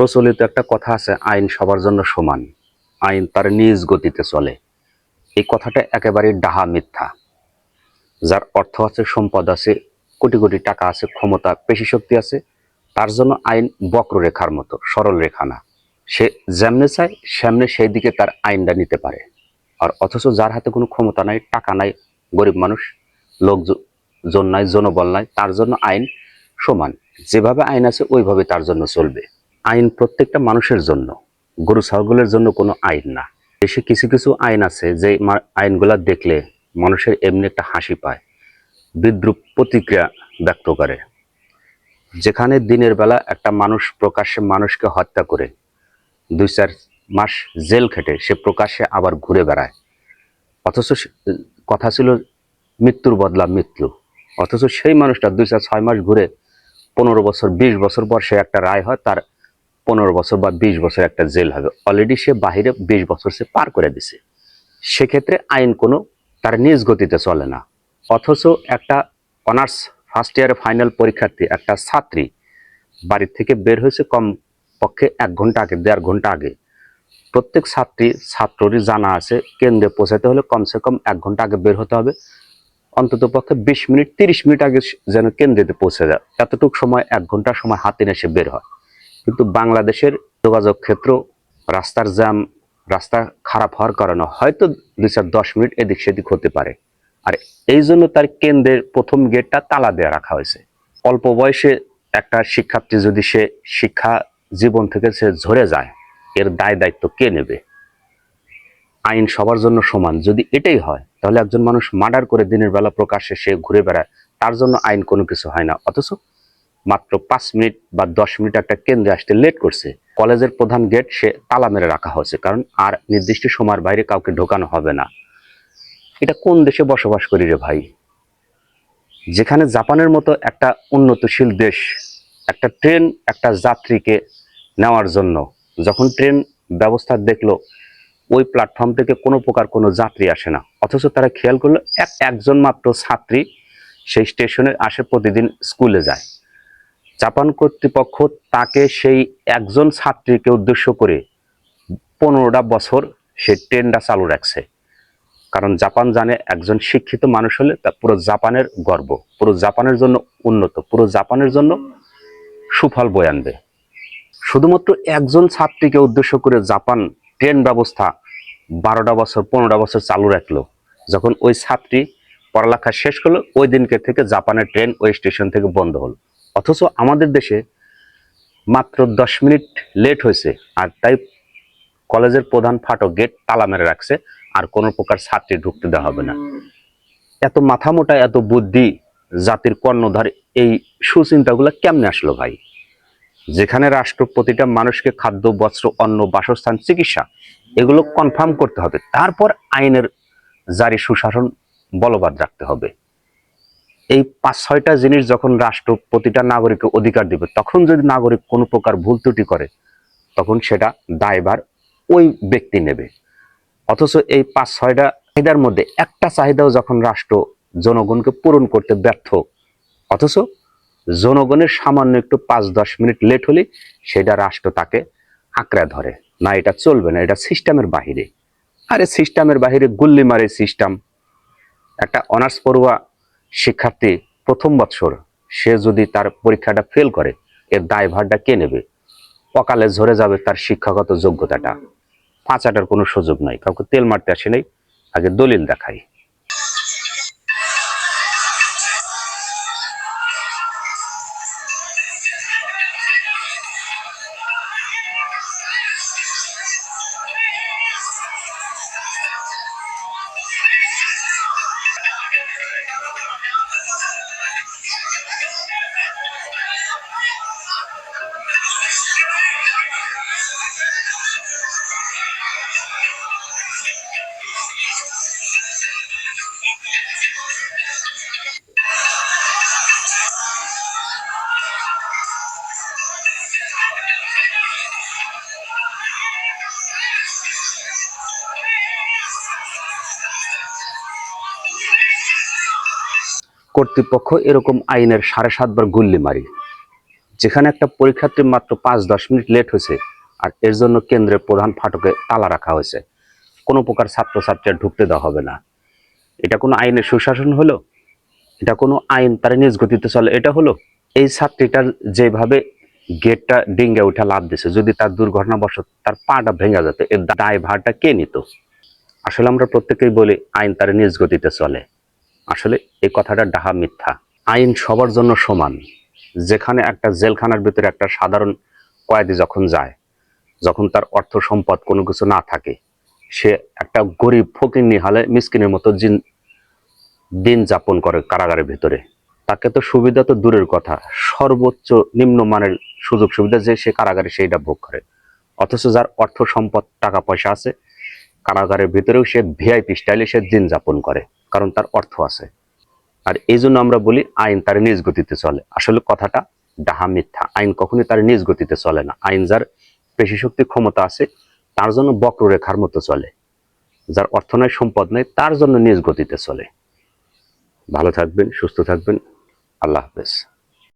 প্রচলিত একটা কথা আছে, আইন সবার জন্য সমান, আইন তার নিজ গতিতে চলে। এই কথাটা একেবারেই ডাহা মিথ্যা। যার অর্থ আছে, সম্পদ আছে, কোটি কোটি টাকা আছে, ক্ষমতা, পেশি শক্তি আছে, তার জন্য আইন বক্ররেখার মতো, সরল রেখা না। সে যেমনে চায় সেমনে সেই দিকে তার আইনটা নিতে পারে। আর অথচ যার হাতে কোনো ক্ষমতা নাই, টাকা নাই, গরিব মানুষ, লোকজন নাই, জনবল নাই, তার জন্য আইন সমান। যেভাবে আইন আছে ওইভাবে তার জন্য চলবে। আইন প্রত্যেকটা মানুষের জন্য, গরু ছাগলের জন্য কোনো আইন না। দেশে কিছু কিছু আইন আছে যে আইনগুলা দেখলে মানুষের এমনি একটা হাসি পায়, বিদ্রুপ প্রতিক্রিয়া ব্যক্ত করে। যেখানে দিনের বেলা একটা মানুষ প্রকাশ্যে মানুষকে হত্যা করে 2-4 মাস জেল খেটে সে প্রকাশ্যে আবার ঘুরে বেড়ায়, অথচ কথা ছিল মৃত্যুর বদলা মৃত্যু। অথচ সেই মানুষটা 2-4-6 মাস ঘুরে 15 বছর 20 বছর পর সে একটা রায় হয়, তার 15 বছর বা 20 বছর একটা জেল হবে। অলরেডি সে বাহিরে 20 বছর সে পার করে দিছে। সেক্ষেত্রে আইন কোনো তার নিজ গতিতে চলে না। অথচ একটা অনার্স ফার্স্ট ইয়ারে ফাইনাল পরীক্ষার্থী, একটা ছাত্রী বাড়ির থেকে বের হয়েছে কম পক্ষে 1 ঘন্টা আগে, 1.5 ঘন্টা আগে। প্রত্যেক ছাত্ররই জানা আছে কেন্দ্রে পৌঁছাতে হলে কমসে কম 1 ঘন্টা আগে বের হতে হবে, অন্তত পক্ষে 20 মিনিট 30 মিনিট আগে যেন কেন্দ্রেতে পৌঁছে যায়। এতটুকু সময়, 1 ঘন্টা সময় হাতে নিয়ে সে বের হয়। কিন্তু বাংলাদেশের যোগাযোগ ক্ষেত্র, রাস্তার জ্যাম, রাস্তা খারাপ হওয়ার কারণে হয়তো 2-4-10 মিনিট এদিক সেদিক হতে পারে। আর এই জন্য তার কেন্দ্রের প্রথম গেটটা তালা দেওয়া রাখা হয়েছে। অল্প বয়সে একটা শিক্ষার্থী যদি সে শিক্ষা জীবন থেকে সে ঝরে যায়, এর দায় দায়িত্ব কে নেবে? আইন সবার জন্য সমান যদি এটাই হয়, তাহলে একজন মানুষ মার্ডার করে দিনের বেলা প্রকাশ্যে সে ঘুরে বেড়ায়, তার জন্য আইন কোনো কিছু হয় না। অথচ মাত্র 5 মিনিট বা 10 মিনিট একটা কেন্দ্রে আসতে লেট করছে, কলেজের প্রধান গেট সে তালা মেরে রাখা হয়েছে, কারণ আর নির্দিষ্ট সময়ের বাইরে কাউকে ঢোকানো হবে না। এটা কোন দেশে বসবাস করি রে ভাই? যেখানে জাপানের মতো একটা উন্নতশীল দেশ, একটা ট্রেন একটা যাত্রীকে নেওয়ার জন্য যখন ট্রেন ব্যবস্থা দেখলো, ওই প্ল্যাটফর্ম থেকে কোনো প্রকার কোনো যাত্রী আসে না, অথচ তারা খেয়াল করলো একজন মাত্র ছাত্রী সেই স্টেশনে আসে, প্রতিদিন স্কুলে যায়। জাপান কর্তৃপক্ষ তাকে সেই একজন ছাত্রীকে উদ্দেশ্য করে 15টা বছর সে ট্রেনটা চালু রাখছে। কারণ জাপান জানে একজন শিক্ষিত মানুষ হলে তা পুরো জাপানের গর্ব, পুরো জাপানের জন্য উন্নত, পুরো জাপানের জন্য সুফল বয়ে আনবে। শুধুমাত্র একজন ছাত্রীকে উদ্দেশ্য করে জাপান ট্রেন ব্যবস্থা 12টা বছর 15টা বছর চালু রাখলো। যখন ওই ছাত্রী পড়ালেখা শেষ করলো, ওই দিনকে থেকে জাপানের ট্রেন ওই স্টেশন থেকে বন্ধ হলো। অথচ আমাদের দেশে মাত্র 10 মিনিট লেট হয়েছে, আর তাই কলেজের প্রধান ফাটক গেট তালা মেরে রাখছে, আর কোনো প্রকার ছাত্রী ঢুকতে দেওয়া হবে না। এত মাথা মোটা, এত বুদ্ধি জাতির কর্ণধার, এই সুচিন্তাগুলো কেমনে আসলো ভাই? যেখানে রাষ্ট্র প্রতিটা মানুষকে খাদ্য, বস্ত্র, অন্ন, বাসস্থান, চিকিৎসা এগুলো কনফার্ম করতে হবে, তারপর আইনের জারি সুশাসন বলবৎ রাখতে হবে। এই 5-6টা জিনিস যখন রাষ্ট্র প্রতিটা নাগরিককে অধিকার দিবে, তখন যদি নাগরিক কোনো প্রকার ভুল ত্রুটি করে, তখন সেটা দায়ভার ওই ব্যক্তি নেবে। অথচ এই 5-6টা চাহিদার মধ্যে একটা চাহিদাও যখন রাষ্ট্র জনগণকে পূরণ করতে ব্যর্থ, অথচ জনগণের সামান্য একটু 5-10 মিনিট লেট হলে সেটা রাষ্ট্র তাকে আঁকড়ে ধরে, না এটা চলবে না, এটা সিস্টেমের বাহিরে। আরে সিস্টেমের বাহিরে গুল্লি মারে সিস্টেম। একটা অনার্স পড়ুয়া শিক্ষার্থী প্রথম বৎসর সে যদি তার পরীক্ষাটা ফেল করে, এর দায়ভারটা কে নেবে? অকালে ঝরে যাবে তার শিক্ষাগত যোগ্যতাটা। পাঁচাটার কোনো সুযোগ নাই, কাউকে তেল মারতে আসে নাই, আগে দলিল দেখাই। কর্তৃপক্ষ এরকম আইনের 7.5 বার গুল্লি মারি। যেখানে একটা পরীক্ষার্থী মাত্র 5-10 মিনিট লেট হয়েছে, আর এর জন্য কেন্দ্রের প্রধান ফাটকে তালা রাখা হয়েছে, কোনো প্রকার ছাত্রছাত্রীরা ঢুকতে দেওয়া হবে না। এটা কোনো আইনের সুশাসন হলো? এটা কোনো আইন তার নিজ গতিতে চলে এটা হলো? এই ছাত্রীটার যেভাবে গেটটা ডিঙ্গে উঠে লাফ দিছে, যদি তার দুর্ঘটনাবশত তার পাটা ভেঙে যেত, এর দায়ভারটা কে নিত? আসলে আমরা প্রত্যেকেই বলি আইন তার নিজ গতিতে চলে। আসলে এই কথাটা ডাহা মিথ্যা। আইন সবার জন্য সমান। যেখানে একটা জেলখানার ভিতরে একটা সাধারণ কয়েদি যখন যায়, যখন তার অর্থ সম্পদ কোনো কিছু না থাকে, সে একটা গরিব ফকিন্নি হালে মিসকিনের মতো দিন যাপন করে কারাগারের ভিতরে, তাকে তো সুবিধা তো দূরের কথা, সর্বোচ্চ নিম্নমানের সুযোগ সুবিধা যে সে কারাগারে সেইটা ভোগ করে। অথচ যার অর্থ সম্পদ টাকা পয়সা আছে, কারাগারের ভিতরেও সে ভিআইপি স্টাইলে সে দিন যাপন করে, কারণ তার অর্থ আছে। আর এই জন্য আমরা বলি আইন তার নিজ গতিতে চলে। আসলে কথাটা ডাহা মিথ্যা। আইন কখনই তার নিজ গতিতে চলে না। আইন যার পেশি শক্তি ক্ষমতা আছে তার জন্য বক্ররেখার মতো চলে, যার অর্থ নাই সম্পদ নেই তার জন্য নিজ গতিতে চলে। ভালো থাকবেন, সুস্থ থাকবেন। আল্লাহ হাফেজ।